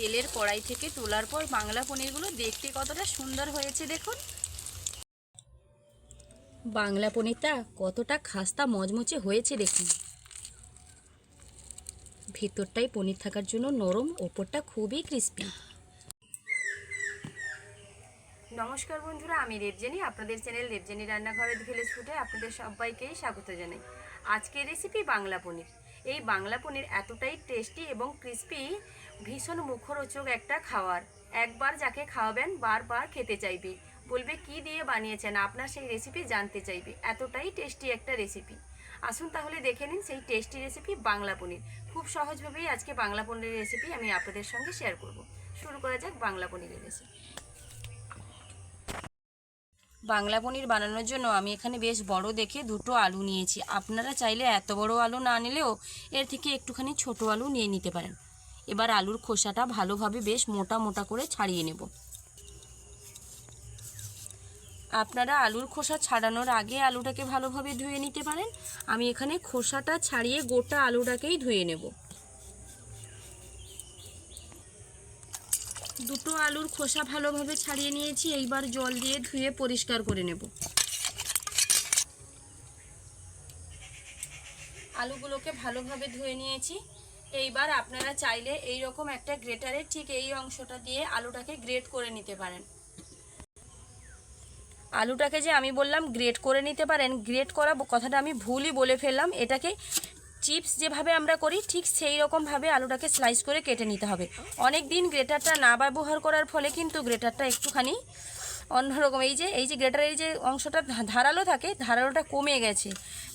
তেলের কড়াই থেকে তোলার পর বাংলা পনিরগুলো দেখতে কতটা সুন্দর হয়েছে দেখুন। বাংলা পনিরটা কতটা খাস্তা মচমচে হয়েছে দেখুন। ভেতরটাই পনির থাকার জন্য নরম, ওপরটা খুবই ক্রিস্পি। নমস্কার বন্ধুরা, আমি রেবজেনি, আপনাদের চ্যানেল রেবজেনি রান্নাঘরের ভিলেজ ফুডে আপনাদের সবাইকেই স্বাগত জানাই। আজকের রেসিপি বাংলা পনির। এই বাংলা পনির এতটাই টেস্টি এবং ক্রিস্পি, ভীষণ মুখরোচক একটা খাবার। একবার যাকে খাওয়াবেন বারবার খেতে চাইবে, বলবে কি দিয়ে বানিয়েছেন, আপনার সেই রেসিপি জানতে চাইবে। এতটাই টেস্টি একটা রেসিপি। আসুন তাহলে দেখে নিন সেই টেস্টি রেসিপি বাংলা পনির। খুব সহজভাবেই আজকে বাংলা পনিরের রেসিপি আমি আপনাদের সঙ্গে শেয়ার করব। শুরু করা যাক বাংলা পনিরের রেসিপি। বাংলা পনির বানানোর জন্য আমি এখানে বেশ বড় দেখে দুটো আলু নিয়েছি। আপনারা চাইলে এত বড় আলু না নিলেও এর থেকে একটুখানি ছোট আলু নিয়ে নিতে পারেন। এবার আলুর খোসাটা ভালোভাবে বেশ মোটা মোটা করে ছাড়িয়ে নেব। আপনারা আলুর খোসা ছাড়ানোর আগে আলুটাকে ভালোভাবে ধুয়ে নিতে পারেন। আমি এখানে খোসাটা ছাড়িয়ে গোটা আলুটাকেই ধুয়ে নেব। দুটো আলুর খোসা ভালোভাবে ছাড়িয়ে নিয়েছি। এইবার জল দিয়ে ধুয়ে পরিষ্কার করে নেব। আলুগুলোকে ভালোভাবে ধুয়ে নিয়েছি। এইবার আপনারা চাইলে এই রকম একটা গ্রেটারে ঠিক এই অংশটা দিয়ে আলুটাকে গ্রেট করে নিতে পারেন। আলুটাকে যে আমি বললাম গ্রেট করে নিতে পারেন, গ্রেট করা কথাটা আমি ভুলই বলে ফেললাম। এটাকে চিপস যেভাবে আমরা করি ঠিক সেই রকমভাবে আলুটাকে স্লাইস করে কেটে নিতে হবে। অনেক দিন গ্রেটারটা না ব্যবহার করার ফলে কিন্তু গ্রেটারটা একটুখানি অন্যরকম, এই যে গ্রেটারের যে অংশটা ধারালো থাকে, ধারালোটা কমে গেছে,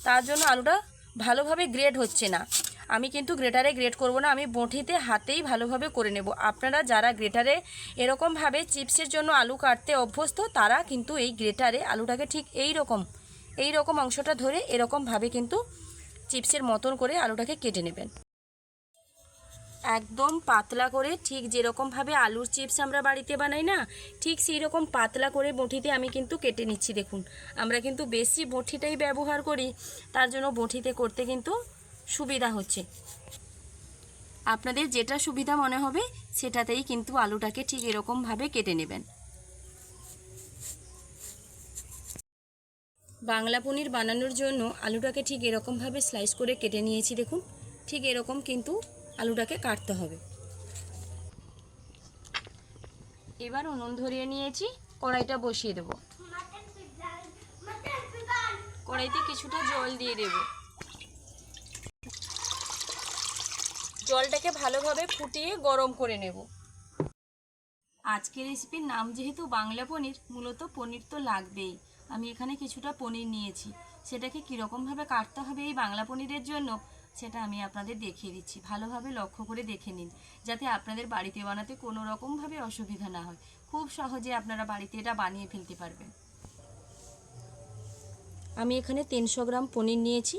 তার জন্য আলুটা ভালোভাবে গ্রেট হচ্ছে না। আমি কিন্তু গ্রেটারে গ্রেট করব না, আমি বঁটিতে হাতেই ভালোভাবে করে নেব। আপনারা যারা গ্রেটারে এরকমভাবে চিপসের জন্য আলু কাটতে অভ্যস্ত, তারা কিন্তু এই গ্রেটারে আলুটাকে ঠিক এই রকম অংশটা ধরে এরকমভাবে কিন্তু চিপসের মতন করে আলুটাকে কেটে নেবেন। একদম পাতলা করে, ঠিক যেরকমভাবে আলুর চিপস আমরা বাড়িতে বানাই না, ঠিক সেই রকম পাতলা করে বঁটিতে আমি কিন্তু কেটে নিচ্ছি। দেখুন, আমরা কিন্তু বেশি বঁটিটাই ব্যবহার করি, তার জন্য বঁটিতে করতে কিন্তু সুবিধা হচ্ছে। আপনাদের যেটা সুবিধা মনে হবে সেটাতেই কিন্তু আলুটাকে ঠিক এরকমভাবে কেটে নেবেন। বাংলা পনির বানানোর জন্য আলুটাকে ঠিক এরকমভাবে স্লাইস করে কেটে নিয়েছি। দেখুন, ঠিক এরকম কিন্তু আলুটাকে কাটতে হবে। এবার উনুন ধরিয়ে নিয়েছি, কড়াইটা বসিয়ে দেব। কড়াইতে কিছুটা জল দিয়ে দেব। জলটাকে ভালোভাবে ফুটিয়ে গরম করে নেব। আজকের রেসিপির নাম যেহেতু বাংলা পনির, মূলত পনির তো লাগবেই। আমি এখানে কিছুটা পনির নিয়েছি, সেটাকে কীরকমভাবে কাটতে হবে এই বাংলা পনিরের জন্য সেটা আমি আপনাদের দেখিয়ে দিচ্ছি। ভালোভাবে লক্ষ্য করে দেখে নিন, যাতে আপনাদের বাড়িতে বানাতে কোনো রকমভাবে অসুবিধা না হয়। খুব সহজে আপনারা বাড়িতে এটা বানিয়ে ফেলতে পারবেন। আমি এখানে 300 গ্রাম পনির নিয়েছি।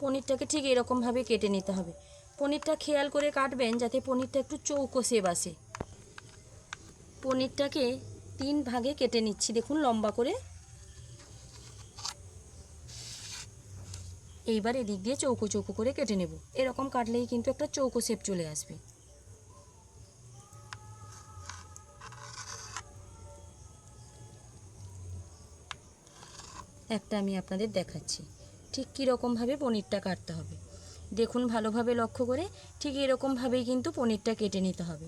পনিরটাকে ঠিক এরকমভাবে কেটে নিতে হবে। পনিরটা খেয়াল করে কাটবেন যাতে পনিরটা একটু চৌকো শেপ আসে। পনিরটাকে 3 ভাগে কেটে নিচ্ছি, দেখুন লম্বা করে। এইবার এদিক দিয়ে চৌকো চৌকো করে কেটে নেব। এরকম কাটলেই কিন্তু একটা চৌকো শেপ চলে আসবে। একটা আমি আপনাদের দেখাচ্ছি ঠিক কীরকমভাবে পনিরটা কাটতে হবে। দেখুন ভালোভাবে লক্ষ্য করে, ঠিক এরকমভাবেই কিন্তু পনিরটা কেটে নিতে হবে।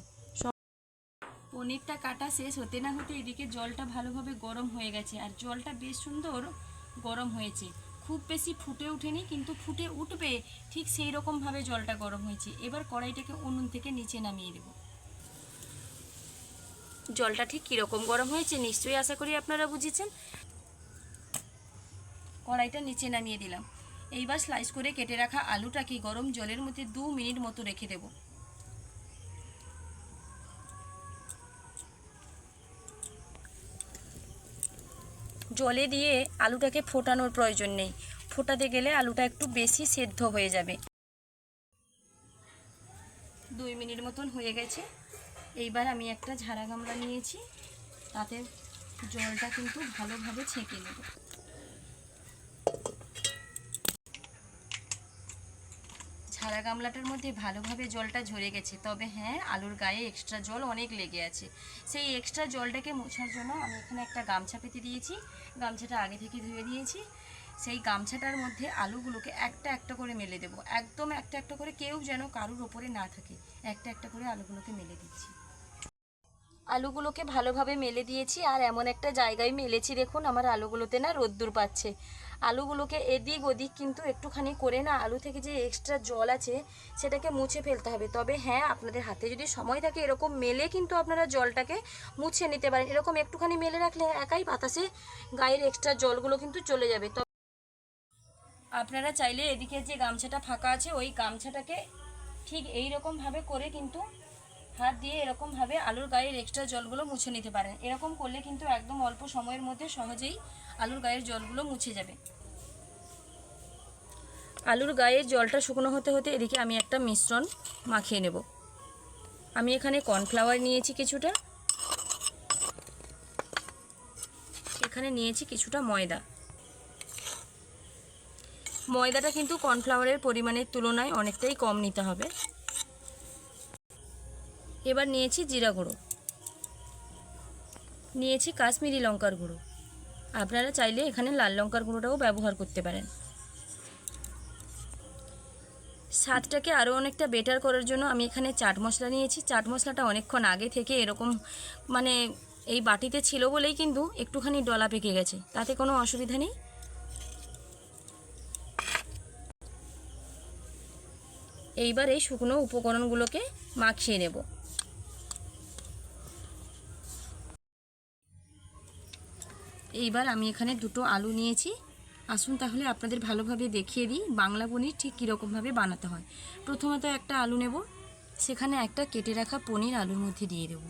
পনিরটা কাটা শেষ হতে না হতে এদিকে জলটা ভালোভাবে গরম হয়ে গেছে, আর জলটা বেশ সুন্দর গরম হয়েছে। খুব বেশি ফুটে ওঠেনি, কিন্তু ফুটে উঠবে ঠিক সেই রকমভাবে জলটা গরম হয়েছে। এবার কড়াইটাকে উনুন থেকে নিচে নামিয়ে দেব। জলটা ঠিক কীরকম গরম হয়েছে নিশ্চয়ই আশা করি আপনারা বুঝেছেন। কড়াইটা নিচে নামিয়ে দিলাম। এইবার স্লাইস করে কেটে রাখা আলুটাকে গরম জলের মধ্যে 2 মিনিট মতো রেখে দেব। জলে দিয়ে আলুটাকে ফোটানোর প্রয়োজন নেই, ফোটাতে গেলে আলুটা একটু বেশি সেদ্ধ হয়ে যাবে। 2 মিনিট মতন হয়ে গেছে। এইবার আমি একটা ঝাড়া গামলা নিয়েছি, তাতে জলটা কিন্তু ভালোভাবে ছেঁকে নেব। সারা গামলাটার মধ্যে ভালোভাবে জলটা ঝরে গেছে, তবে হ্যাঁ আলুর গায়ে এক্সট্রা জল অনেক লেগে আছে। সেই এক্সট্রা জলটাকে মোছার জন্য আমি এখানে একটা গামছা পেতে দিয়েছি। গামছাটা আগে থেকে ধুয়ে নিয়েছি। সেই গামছাটার মধ্যে আলুগুলোকে একটা একটা করে মেলে দেবো, একদম একটা একটা করে, কেউ যেন কারুর ওপরে না থাকে। একটা একটা করে আলুগুলোকে মেলে দিচ্ছি। আলুগুলোকে ভালোভাবে মেলে দিয়েছি, আর এমন একটা জায়গায় মেলেছি দেখুন আমার আলুগুলোতে না রোদ্দুর পাচ্ছে। আলুগুলোকে এদিক ওদিক কিন্তু একটুখানি করে না আলু থেকে যে এক্সট্রা জল আছে সেটাকে মুছে ফেলতে হবে। তবে হ্যাঁ আপনাদের হাতে যদি সময় থাকে এরকম মেলে কিন্তু আপনারা জলটাকে মুছে নিতে পারেন। এরকম একটুখানি মেলে রাখলে একাই বাতাসে গায়ের এক্সট্রা জলগুলো কিন্তু চলে যাবে। আপনারা চাইলে এদিকে যে গামছাটা ফাঁকা আছে ওই গামছাটাকে ঠিক এই রকমভাবে করে কিন্তু হাত দিয়ে এরকমভাবে আলুর গায়ের এক্সট্রা জলগুলো মুছে নিতে পারেন। এরকম করলে কিন্তু একদম অল্প সময়ের মধ্যে সহজেই আলুর গায়ের জলগুলো মুছে যাবে। আলুর গায়ের জলটা শুকনো হতে হতে এদিকে আমি একটা মিশ্রণ মাখিয়ে নেব। আমি এখানে কর্নফ্লাওয়ার নিয়েছি কিছুটা, এখানে নিয়েছি কিছুটা ময়দা। ময়দাটা কিন্তু কর্নফ্লাওয়ারের পরিমাণের তুলনায় অনেকটাই কম নিতে হবে। এবার নিয়েছি জিরা গুঁড়ো, নিয়েছি কাশ্মীরি লঙ্কার গুঁড়ো। আপনারা চাইলে এখানে লাল লঙ্কার গুঁড়োটাও ব্যবহার করতে পারেন। স্বাদটাকে আরও অনেকটা বেটার করার জন্য আমি এখানে চাট মশলা নিয়েছি। চাট মশলাটা অনেকক্ষণ আগে থেকে এরকম মানে এই বাটিতে ছিল বলেই কিন্তু একটুখানি ডলা পেকে গেছে, তাতে কোনো অসুবিধা নেই। এইবার এই শুকনো উপকরণগুলোকে মাখিয়ে নেব। এইবার আমি এখানে দুটো আলু নিয়েছি। আসুন তাহলে আপনাদের ভালোভাবে দেখিয়ে দিই বাংলা পনির ঠিক কীরকমভাবে বানাতে হয়। প্রথমত একটা আলু নেব, সেখানে একটা কেটে রাখা পনির আলুর মধ্যে দিয়ে দেব।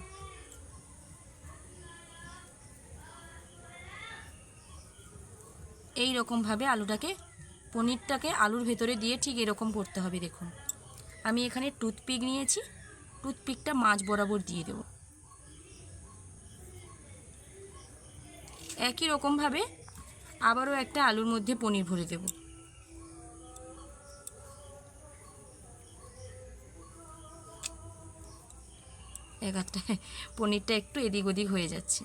এই রকমভাবে আলুটাকে পনিরটাকে আলুর ভেতরে দিয়ে ঠিক এরকম করতে হবে। দেখুন আমি এখানে টুথপিক নিয়েছি, টুথপিকটা মাঝ বরাবর দিয়ে দেব। একই রকমভাবে আবারও একটা আলুর মধ্যে পনির ভরে দেব। একটা পনিরটা একটু এদিক ওদিক হয়ে যাচ্ছে।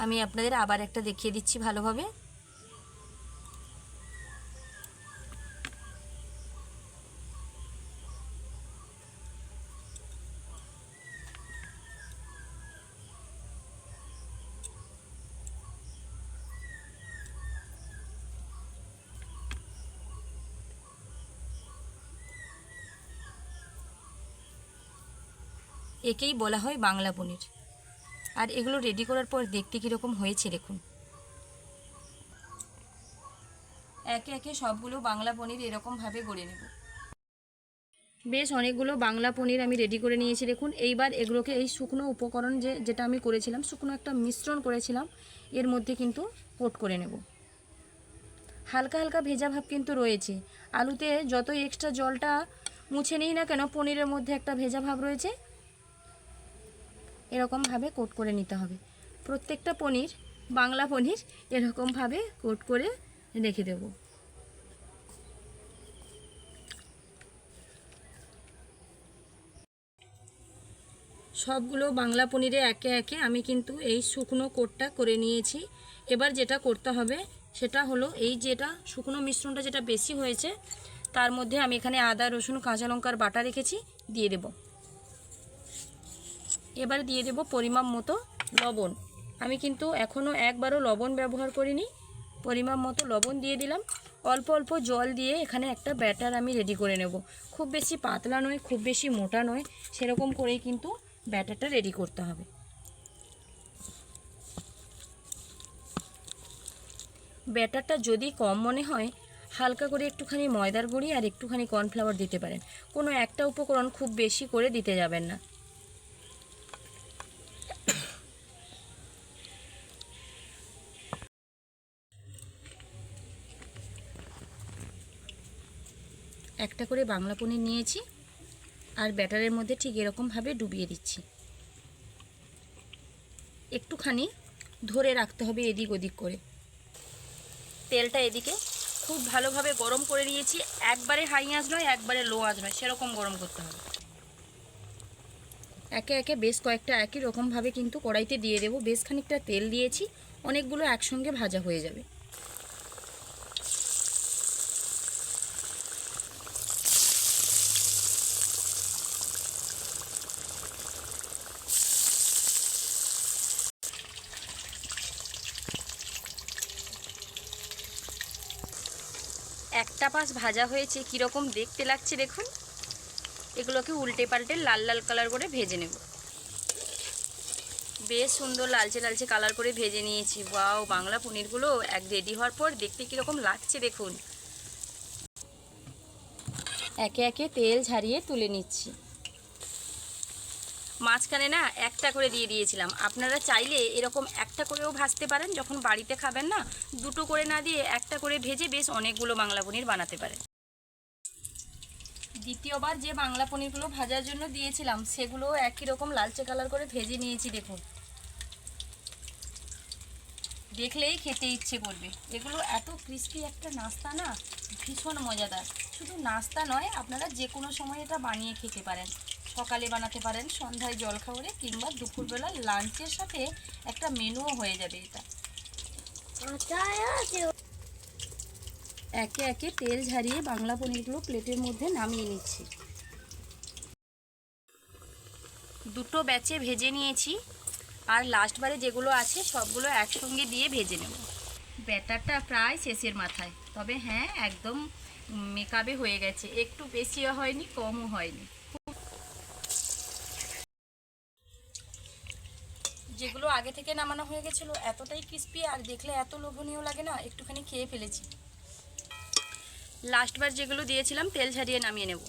আমি আপনাদের আবার একটা দেখিয়ে দিচ্ছি ভালোভাবে। একেই বলা হয় বাংলা পনির। আর এগুলো রেডি করার পর দেখতে কীরকম হয়েছে দেখুন। একে একে সবগুলো বাংলা পনির এরকমভাবে গড়ে নেব। বেশ অনেকগুলো বাংলা পনির আমি রেডি করে নিয়েছি দেখুন। এইবার এগুলোকে এই শুকনো উপকরণ যেটা আমি করেছিলাম, শুকনো একটা মিশ্রণ করেছিলাম, এর মধ্যে কিন্তু কোট করে নেব। হালকা হালকা ভেজা ভাব কিন্তু রয়েছে। আলুতে যতই এক্সট্রা জলটা মুছে নিই না কেন পনিরের মধ্যে একটা ভেজা ভাব রয়েছে। এরকমভাবে কোট করে নিতে হবে। প্রত্যেকটা পনির বাংলা পনির এরকমভাবে কোট করে রেখে দেব। সবগুলো বাংলা পনিরে একে একে আমি কিন্তু এই শুকনো কোটটা করে নিয়েছি। এবার যেটা করতে হবে সেটা হলো এই যেটা শুকনো মিশ্রণটা যেটা বেশি হয়েছে তার মধ্যে আমি এখানে আদা রসুন কাঁচা লঙ্কার বাটা রেখেছি, দিয়ে দেব। এবার দিয়ে দেব পরিমাণ মতো লবণ। আমি কিন্তু এখনও একবারও লবণ ব্যবহার করিনি। পরিমাণ মতো লবণ দিয়ে দিলাম। অল্প অল্প জল দিয়ে এখানে একটা ব্যাটার আমি রেডি করে নেব। খুব বেশি পাতলা নয়, খুব বেশি মোটা নয়, সেরকম করেই কিন্তু ব্যাটারটা রেডি করতে হবে। ব্যাটারটা যদি কম মনে হয় হালকা করে একটুখানি ময়দার গুঁড়ি আর একটুখানি কর্নফ্লাওয়ার দিতে পারেন। কোনো একটা উপকরণ খুব বেশি করে দিতে যাবেন না। একটা করে বাংলা পনির নিয়েছি আর ব্যাটারের মধ্যে ঠিক এরকমভাবে ডুবিয়ে দিচ্ছি। একটুখানি ধরে রাখতে হবে এদিক ওদিক করে। তেলটা এদিকে খুব ভালোভাবে গরম করে নিয়েছি। একবারে হাই আঁচ নয়, একবারে লো আঁচ নয়, সেরকম গরম করতে হবে। একে একে বেশ কয়েকটা একই রকমভাবে কিন্তু কড়াইতে দিয়ে দেবো। বেশ খানিকটা তেল দিয়েছি, অনেকগুলো একসঙ্গে ভাজা হয়ে যাবে। একটা পাশ ভাজা হয়েছে, কীরকম দেখতে লাগছে দেখুন। এগুলোকে উল্টে পাল্টে লাল লাল কালার করে ভেজে নেব। বেশ সুন্দর লালচে লালচে কালার করে ভেজে নিয়েছি। ওয়াও, বাংলা পনিরগুলো এক রেডি হওয়ার পর দেখতে কীরকম লাগছে দেখুন। একে একে তেল ঝারিয়ে তুলে নিচ্ছি। মাঝখানে না একটা করে দিয়ে দিয়েছিলাম, আপনারা চাইলে এরকম একটা করেও ভাজতে পারেন। যখন বাড়িতে খাবেন না, দুটো করে না দিয়ে একটা করে ভেজে বেশ অনেকগুলো বাংলা পনির বানাতে পারেন। দ্বিতীয়বার যে বাংলা পনিরগুলো ভাজার জন্য দিয়েছিলাম, সেগুলো একই রকম লালচে কালার করে ভেজে নিয়েছি দেখুন। দেখলেই খেতে ইচ্ছে করবে। এগুলো এত ক্রিস্পি একটা নাস্তা না, ভীষণ মজাদার। শুধু নাস্তা নয়, আপনারা যে কোনো সময় এটা বানিয়ে খেতে পারেন। সকালে বানাতে পারেন, সন্ধ্যায় জলখাবারে, কিংবা দুপুরবেলা লাঞ্চের সাথে একটা মেনুও হয়ে যাবে এটা। একে একে তেল ঝারিয়ে বাংলা পনিরগুলো প্লেটের মধ্যে নামিয়ে নিচ্ছি। দুটো ব্যাচে ভেজে নিয়েছি, আর লাস্টবারে যেগুলো আছে সবগুলো একসঙ্গে দিয়ে ভেজে নেব। ব্যাটারটা প্রায় শেষের মাথায়, তবে হ্যাঁ, একদম মেকআপে হয়ে গেছে। একটু বেশিও হয়নি, কমও হয়নি। যেগুলো আগে থেকে নামানো হয়ে গেছিলো এতটাই ক্রিস্পি আর দেখলে এত লোভনীয় লাগে না, একটুখানি খেয়ে ফেলেছি। লাস্টবার যেগুলো দিয়েছিলাম তেল ঝারিয়ে নামিয়ে নেব।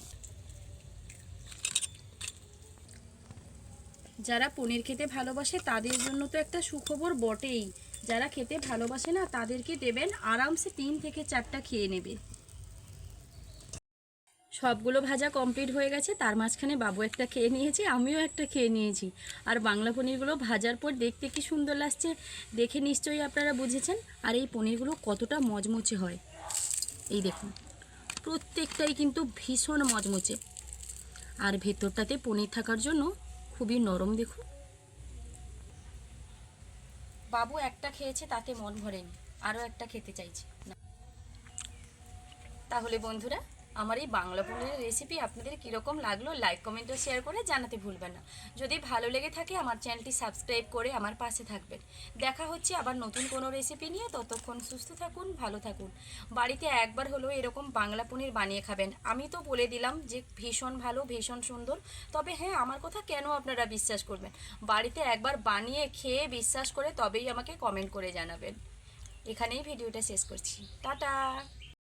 যারা পনির খেতে ভালোবাসে তাদের জন্য তো একটা সুখবর বটেই। যারা খেতে ভালোবাসে না তাদেরকে দেবেন, আরামসে 3 থেকে 4টা খেয়ে নেবে। সবগুলো ভাজা কমপ্লিট হয়ে গেছে, তার মাঝখানে বাবু একটা খেয়ে নিয়েছে, আমিও একটা খেয়ে নিয়েছি। আর বাংলা পনিরগুলো ভাজার পর দেখতে কি সুন্দর লাগছে, দেখে নিশ্চয়ই আপনারা বুঝেছেন। আর এই পনিরগুলো কতটা মচমচে হয়, এই দেখুন, প্রত্যেকটাই কিন্তু ভীষণ মচমচে। আর ভেতরটাতে পনির থাকার জন্য খুবই নরম দেখুন। বাবু একটা খেয়েছে, তাতে মন ভরেনি, আরও একটা খেতে চাইছে না। তাহলে বন্ধুরা, আমার এই বাংলা পনিরের রেসিপি আপনাদের কীরকম লাগলো লাইক কমেন্ট ও শেয়ার করে জানাতে ভুলবেন না। যদি ভালো লেগে থাকে আমার চ্যানেলটি সাবস্ক্রাইব করে আমার পাশে থাকবেন। দেখা হচ্ছে আবার নতুন কোনো রেসিপি নিয়ে। ততক্ষণ সুস্থ থাকুন, ভালো থাকুন। বাড়িতে একবার হলেও এরকম বাংলা পনির বানিয়ে খাবেন। আমি তো বলে দিলাম যে ভীষণ ভালো, ভীষণ সুন্দর। তবে হ্যাঁ, আমার কথা কেন আপনারা বিশ্বাস করবেন? বাড়িতে একবার বানিয়ে খেয়ে বিশ্বাস করে তবেই আমাকে কমেন্ট করে জানাবেন। এখানেই ভিডিওটা শেষ করছি। টাটা।